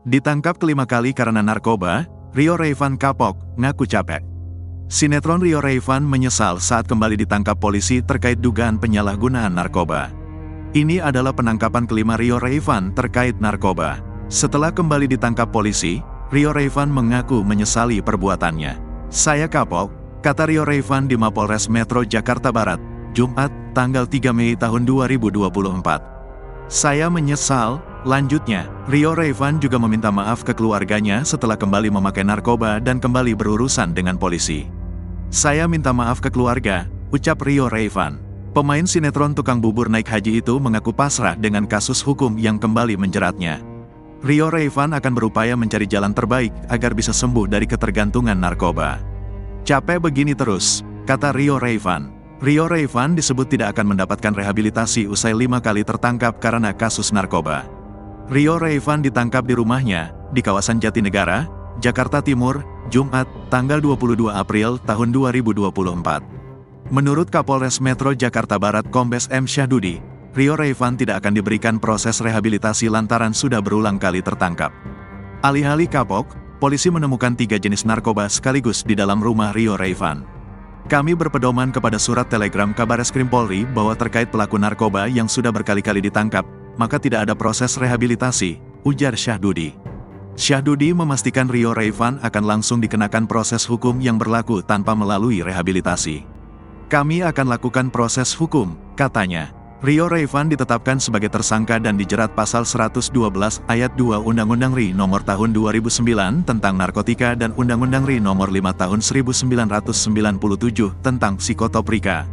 Ditangkap kelima kali karena narkoba, Rio Raivan kapok, ngaku capek. Sinetron Rio Raivan menyesal saat kembali ditangkap polisi terkait dugaan penyalahgunaan narkoba. Ini adalah penangkapan kelima Rio Raivan terkait narkoba. Setelah kembali ditangkap polisi, Rio Raivan mengaku menyesali perbuatannya. "Saya kapok," kata Rio Raivan di Mapolres Metro Jakarta Barat, Jumat, tanggal 3 Mei tahun 2024. "Saya menyesal," lanjutnya. Rio Raivan juga meminta maaf ke keluarganya setelah kembali memakai narkoba dan kembali berurusan dengan polisi. "Saya minta maaf ke keluarga," ucap Rio Raivan. Pemain sinetron tukang bubur naik haji itu mengaku pasrah dengan kasus hukum yang kembali menjeratnya. Rio Raivan akan berupaya mencari jalan terbaik agar bisa sembuh dari ketergantungan narkoba. "Capek begini terus," kata Rio Raivan. Rio Raivan disebut tidak akan mendapatkan rehabilitasi usai 5 kali tertangkap karena kasus narkoba. Rio Raivan ditangkap di rumahnya, di kawasan Jatinegara, Jakarta Timur, Jumat, tanggal 22 April tahun 2024. Menurut Kapolres Metro Jakarta Barat Kombes M. Syahdudi, Rio Raivan tidak akan diberikan proses rehabilitasi lantaran sudah berulang kali tertangkap. Alih-alih kapok, polisi menemukan 3 jenis narkoba sekaligus di dalam rumah Rio Raivan. "Kami berpedoman kepada surat telegram Kabareskrim Polri bahwa terkait pelaku narkoba yang sudah berkali-kali ditangkap, maka tidak ada proses rehabilitasi," ujar Syahdudi. Syahdudi memastikan Rio Raivan akan langsung dikenakan proses hukum yang berlaku tanpa melalui rehabilitasi. "Kami akan lakukan proses hukum," katanya. Rio Raivan ditetapkan sebagai tersangka dan dijerat pasal 112 ayat 2 Undang-Undang RI Nomor Tahun 2009 tentang narkotika dan Undang-Undang RI Nomor 5 Tahun 1997 tentang psikotoprika.